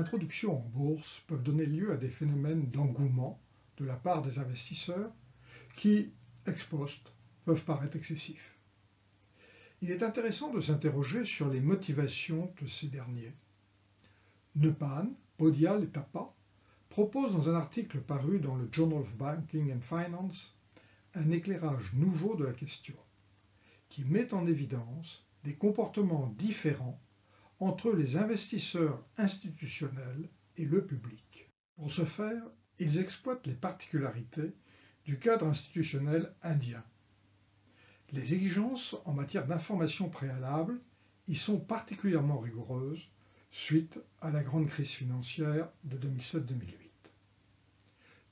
introductions en bourse peuvent donner lieu à des phénomènes d'engouement de la part des investisseurs qui, ex post, peuvent paraître excessifs. Il est intéressant de s'interroger sur les motivations de ces derniers. Neupan, Podial et Tapa proposent dans un article paru dans le Journal of Banking and Finance un éclairage nouveau de la question, qui met en évidence des comportements différents entre les investisseurs institutionnels et le public. Pour ce faire, ils exploitent les particularités du cadre institutionnel indien. Les exigences en matière d'information préalable y sont particulièrement rigoureuses suite à la grande crise financière de 2007-2008.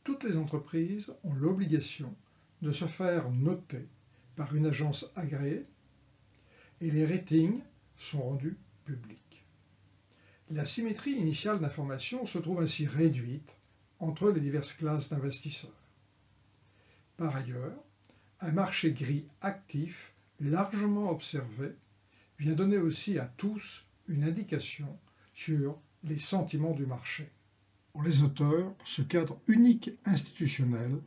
Toutes les entreprises ont l'obligation de se faire noter par une agence agréée et les ratings sont rendus publics. La symétrie initiale d'information se trouve ainsi réduite entre les diverses classes d'investisseurs. Par ailleurs, un marché gris actif, largement observé, vient donner aussi à tous une indication sur les sentiments du marché. Pour les auteurs, ce cadre unique institutionnel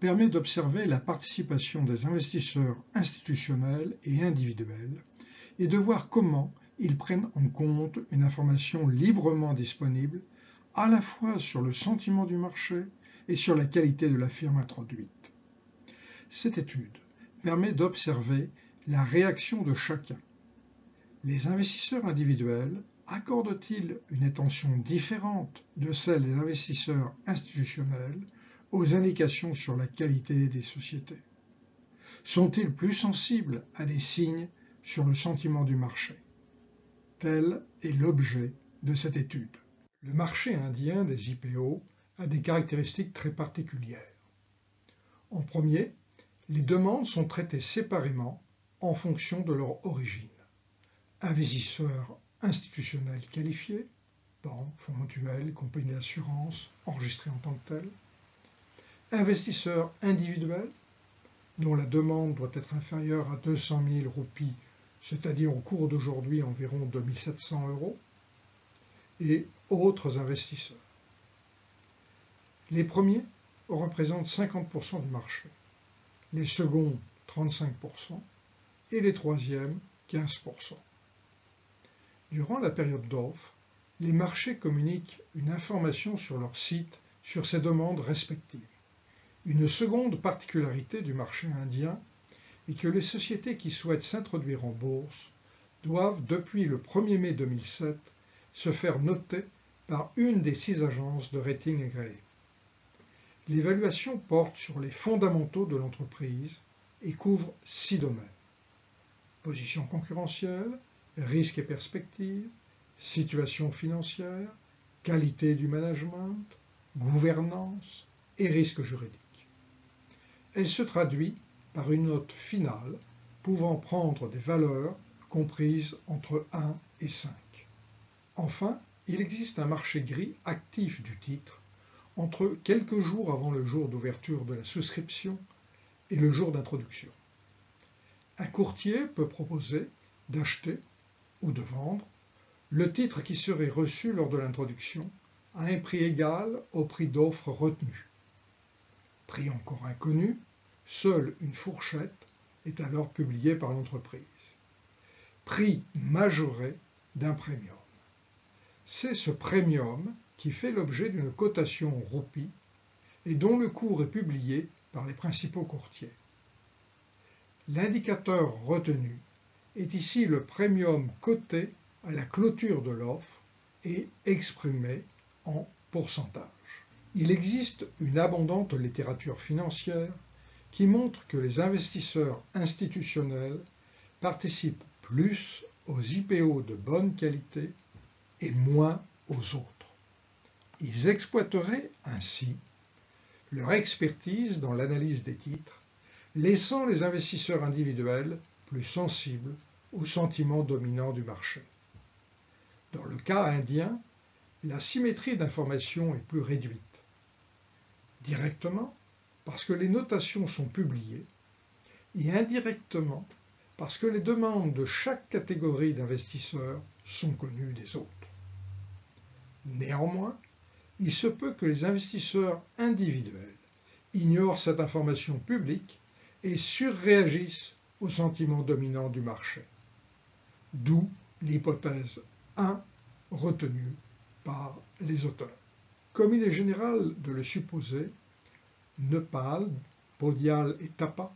permet d'observer la participation des investisseurs institutionnels et individuels et de voir comment ils prennent en compte une information librement disponible à la fois sur le sentiment du marché et sur la qualité de la firme introduite. Cette étude permet d'observer la réaction de chacun. Les investisseurs individuels accordent-ils une attention différente de celle des investisseurs institutionnels aux indications sur la qualité des sociétés? Sont-ils plus sensibles à des signes sur le sentiment du marché? Tel est l'objet de cette étude. Le marché indien des IPO a des caractéristiques très particulières. En premier, les demandes sont traitées séparément en fonction de leur origine. Investisseurs institutionnels qualifiés, banques, fonds mutuels, compagnies d'assurance enregistrés en tant que tels. Investisseurs individuels, dont la demande doit être inférieure à 200 000 roupies, c'est-à-dire au cours d'aujourd'hui environ 2 700 €, et autres investisseurs. Les premiers représentent 50% du marché, les seconds 35% et les troisièmes 15%. Durant la période d'offre, les marchés communiquent une information sur leur site sur ces demandes respectives. Une seconde particularité du marché indien est que les sociétés qui souhaitent s'introduire en bourse doivent, depuis le 1er mai 2007, se faire noter par une des 6 agences de rating agréées. L'évaluation porte sur les fondamentaux de l'entreprise et couvre 6 domaines. Position concurrentielle, risques et perspectives, situation financière, qualité du management, gouvernance et risques juridiques. Elle se traduit par une note finale pouvant prendre des valeurs comprises entre 1 et 5. Enfin, il existe un marché gris actif du titre entre quelques jours avant le jour d'ouverture de la souscription et le jour d'introduction. Un courtier peut proposer d'acheter ou de vendre le titre qui serait reçu lors de l'introduction à un prix égal au prix d'offre retenu. Prix encore inconnu, seule une fourchette est alors publiée par l'entreprise. Prix majoré d'un premium. C'est ce premium qui fait l'objet d'une cotation en roupies et dont le cours est publié par les principaux courtiers. L'indicateur retenu est ici le premium coté à la clôture de l'offre et exprimé en pourcentage. Il existe une abondante littérature financière qui montre que les investisseurs institutionnels participent plus aux IPO de bonne qualité et moins aux autres. Ils exploiteraient ainsi leur expertise dans l'analyse des titres, laissant les investisseurs individuels plus sensibles aux sentiments dominants du marché. Dans le cas indien, la symétrie d'information est plus réduite. Directement, parce que les notations sont publiées, et indirectement, parce que les demandes de chaque catégorie d'investisseurs sont connues des autres. Néanmoins, il se peut que les investisseurs individuels ignorent cette information publique et surréagissent au sentiment dominant du marché. D'où l'hypothèse 1 retenue par les auteurs. Comme il est général de le supposer, Nepal, Podial et Thapa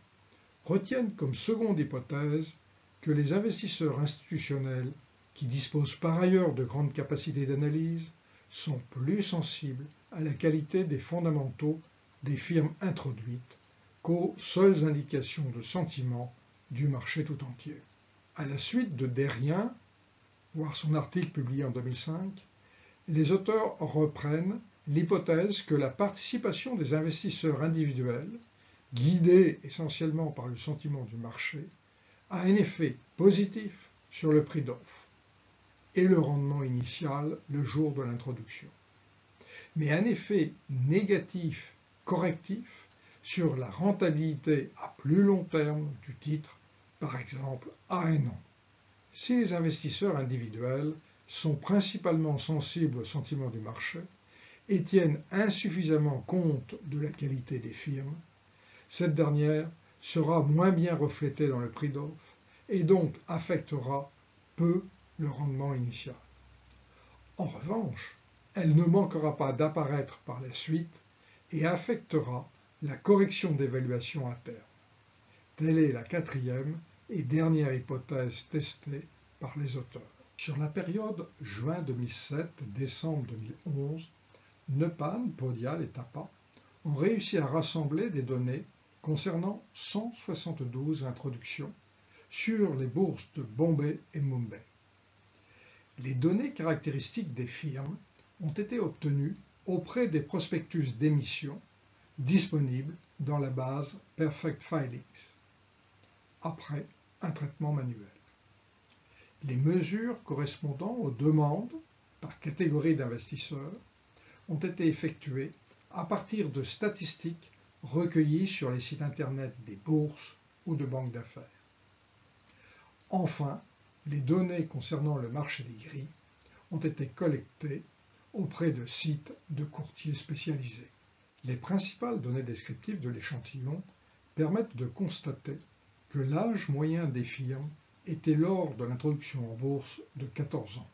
retiennent comme seconde hypothèse que les investisseurs institutionnels, qui disposent par ailleurs de grandes capacités d'analyse, sont plus sensibles à la qualité des fondamentaux des firmes introduites qu'aux seules indications de sentiment du marché tout entier. À la suite de Derrien, voir son article publié en 2005, les auteurs reprennent l'hypothèse que la participation des investisseurs individuels, guidés essentiellement par le sentiment du marché, a un effet positif sur le prix d'offre et le rendement initial le jour de l'introduction, mais un effet négatif correctif sur la rentabilité à plus long terme du titre, par exemple à un an. Si les investisseurs individuels sont principalement sensibles au sentiment du marché et tiennent insuffisamment compte de la qualité des firmes, cette dernière sera moins bien reflétée dans le prix d'offre et donc affectera peu le rendement initial. En revanche, elle ne manquera pas d'apparaître par la suite et affectera la correction d'évaluation à terme. Telle est la quatrième et dernière hypothèse testée par les auteurs. Sur la période juin 2007-décembre 2011, Nepal, Podial et Thapa ont réussi à rassembler des données concernant 172 introductions sur les bourses de Bombay et Mumbai. Les données caractéristiques des firmes ont été obtenues auprès des prospectus d'émission disponibles dans la base Perfect Filings, après un traitement manuel. Les mesures correspondant aux demandes par catégorie d'investisseurs ont été effectuées à partir de statistiques recueillies sur les sites internet des bourses ou de banques d'affaires. Enfin, les données concernant le marché des gris ont été collectées auprès de sites de courtiers spécialisés. Les principales données descriptives de l'échantillon permettent de constater que l'âge moyen des firmes était lors de l'introduction en bourse de 14 ans.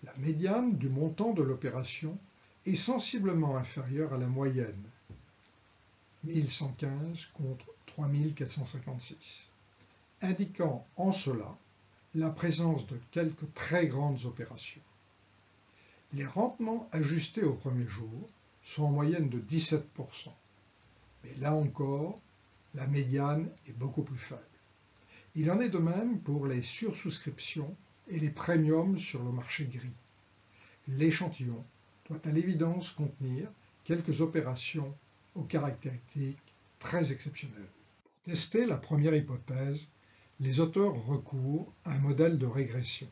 La médiane du montant de l'opération est sensiblement inférieure à la moyenne, 1115 contre 3456, indiquant en cela la présence de quelques très grandes opérations. Les rendements ajustés au premier jour sont en moyenne de 17%, mais là encore, la médiane est beaucoup plus faible. Il en est de même pour les sursouscriptions et les premiums sur le marché gris. L'échantillon doit à l'évidence contenir quelques opérations aux caractéristiques très exceptionnelles. Pour tester la première hypothèse, les auteurs recourent à un modèle de régression.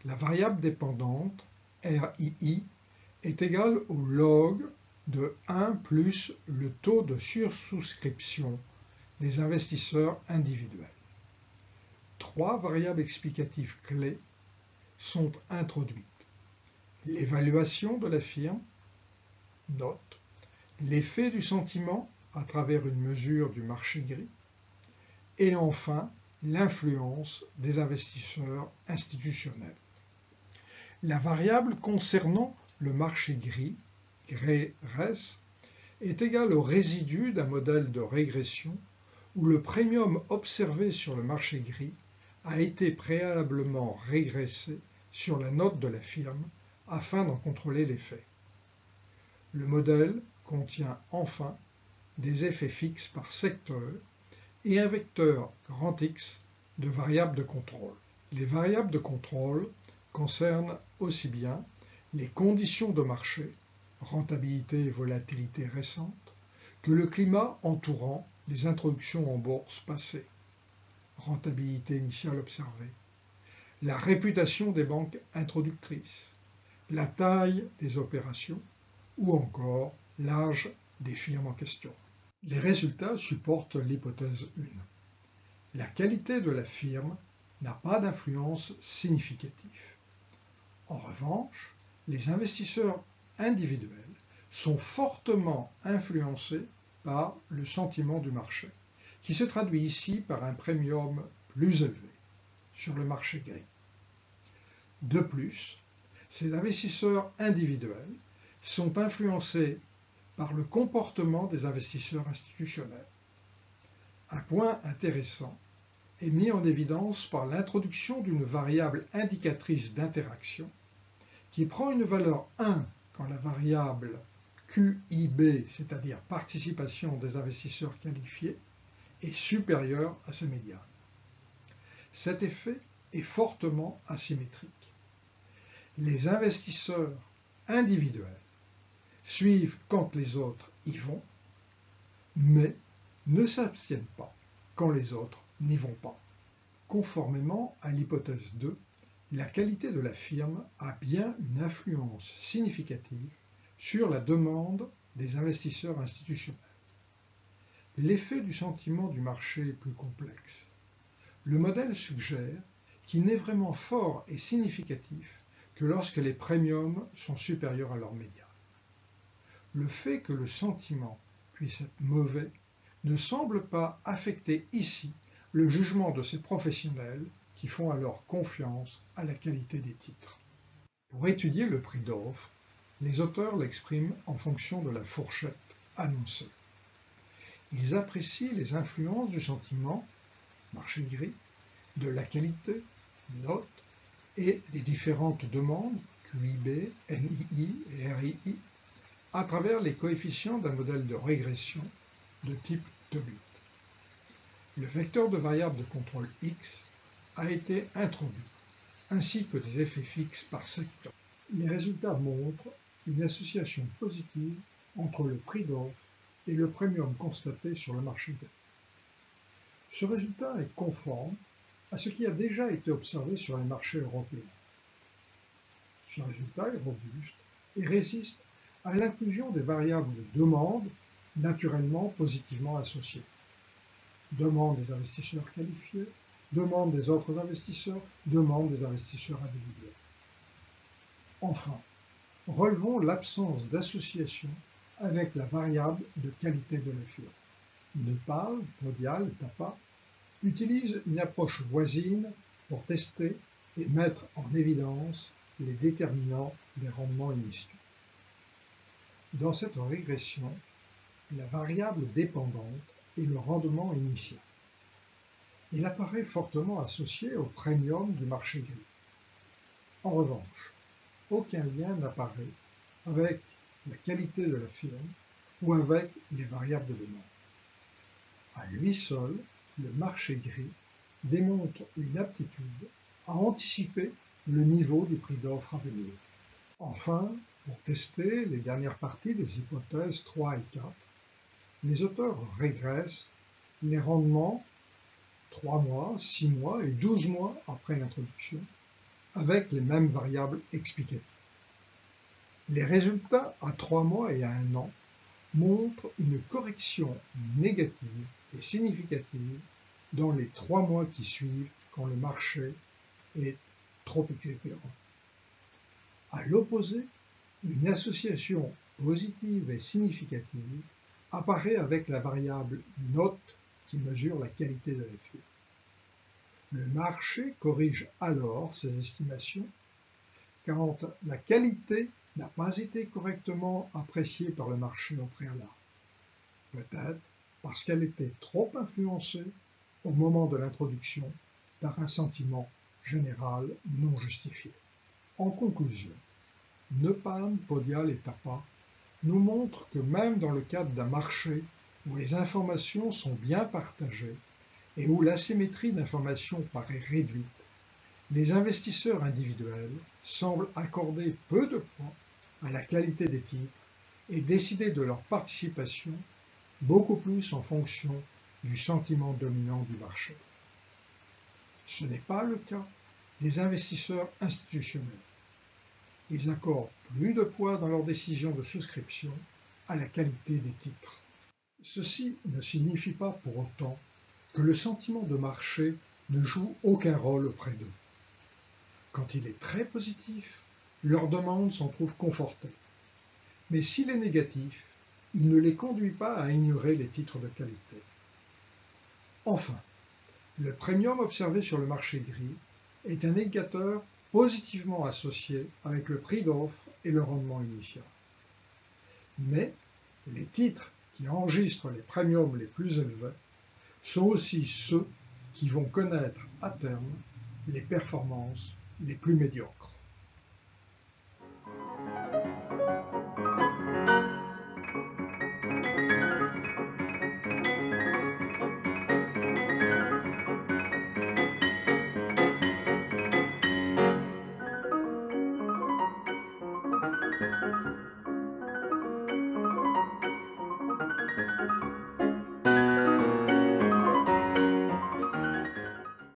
La variable dépendante, RII, est égale au log de 1 plus le taux de sursouscription des investisseurs individuels. Trois variables explicatives clés sont introduites. L'évaluation de la firme, note, l'effet du sentiment à travers une mesure du marché gris, et enfin l'influence des investisseurs institutionnels. La variable concernant le marché gris, GRES, est égale au résidu d'un modèle de régression où le premium observé sur le marché gris a été préalablement régressé sur la note de la firme afin d'en contrôler l'effet. Le modèle contient enfin des effets fixes par secteur et un vecteur grand X de variables de contrôle. Les variables de contrôle concernent aussi bien les conditions de marché, rentabilité et volatilité récentes, que le climat entourant les introductions en bourse passées, rentabilité initiale observée, la réputation des banques introductrices, la taille des opérations ou encore l'âge des firmes en question. Les résultats supportent l'hypothèse 1. La qualité de la firme n'a pas d'influence significative. En revanche, les investisseurs individuels sont fortement influencés par le sentiment du marché, qui se traduit ici par un premium plus élevé sur le marché gris. De plus, ces investisseurs individuels sont influencés par le comportement des investisseurs institutionnels. Un point intéressant est mis en évidence par l'introduction d'une variable indicatrice d'interaction qui prend une valeur 1 quand la variable QIB, c'est-à-dire participation des investisseurs qualifiés, est supérieure à sa médiane. Cet effet est fortement asymétrique. Les investisseurs individuels suivent quand les autres y vont, mais ne s'abstiennent pas quand les autres n'y vont pas. Conformément à l'hypothèse 2, la qualité de la firme a bien une influence significative sur la demande des investisseurs institutionnels. L'effet du sentiment du marché est plus complexe. Le modèle suggère qu'il n'est vraiment fort et significatif que lorsque les premiums sont supérieurs à leur médiane. Le fait que le sentiment puisse être mauvais ne semble pas affecter ici le jugement de ces professionnels qui font alors confiance à la qualité des titres. Pour étudier le prix d'offre, les auteurs l'expriment en fonction de la fourchette annoncée. Ils apprécient les influences du sentiment, marché gris, de la qualité, note, et des différentes demandes, QIB, NII et RII, à travers les coefficients d'un modèle de régression de type Tobit. Le vecteur de variable de contrôle X a été introduit, ainsi que des effets fixes par secteur. Les résultats montrent une association positive entre le prix d'offre et le premium constaté sur le marché gris. Ce résultat est conforme à ce qui a déjà été observé sur les marchés européens. Ce résultat est robuste et résiste à l'inclusion des variables de demande naturellement positivement associées. Demande des investisseurs qualifiés, demande des autres investisseurs, demande des investisseurs individuels. Enfin, relevons l'absence d'association avec la variable de qualité de la firme. Nepal, Podial et Tapa utilisent une approche voisine pour tester et mettre en évidence les déterminants des rendements initiaux. Dans cette régression, la variable dépendante est le rendement initial. Il apparaît fortement associé au premium du marché gris. En revanche, aucun lien n'apparaît avec la qualité de la firme ou avec les variables de demande. À lui seul, le marché gris démontre une aptitude à anticiper le niveau du prix d'offre à venir. Enfin, pour tester les dernières parties des hypothèses 3 et 4, les auteurs régressent les rendements 3 mois, 6 mois et 12 mois après l'introduction, avec les mêmes variables explicatives. Les résultats à 3 mois et à 1 an montrent une correction négative et significative dans les 3 mois qui suivent quand le marché est trop exubérant. À l'opposé, une association positive et significative apparaît avec la variable note qui mesure la qualité de la firme. Le marché corrige alors ses estimations quand la qualité n'a pas été correctement appréciée par le marché au préalable. Peut-être parce qu'elle était trop influencée au moment de l'introduction par un sentiment général non justifié. En conclusion, Nepal, Podial et Tapa nous montrent que même dans le cadre d'un marché où les informations sont bien partagées et où l'asymétrie d'informations paraît réduite, les investisseurs individuels semblent accorder peu de poids à la qualité des titres et décider de leur participation beaucoup plus en fonction du sentiment dominant du marché. Ce n'est pas le cas des investisseurs institutionnels. Ils accordent plus de poids dans leurs décisions de souscription à la qualité des titres. Ceci ne signifie pas pour autant que le sentiment de marché ne joue aucun rôle auprès d'eux. Quand il est très positif, leur demande s'en trouve confortée. Mais s'il est négatif, il ne les conduit pas à ignorer les titres de qualité. Enfin, le premium observé sur le marché gris est un indicateur positivement associé avec le prix d'offre et le rendement initial. Mais les titres qui enregistrent les premiums les plus élevés sont aussi ceux qui vont connaître à terme les performances les plus médiocres.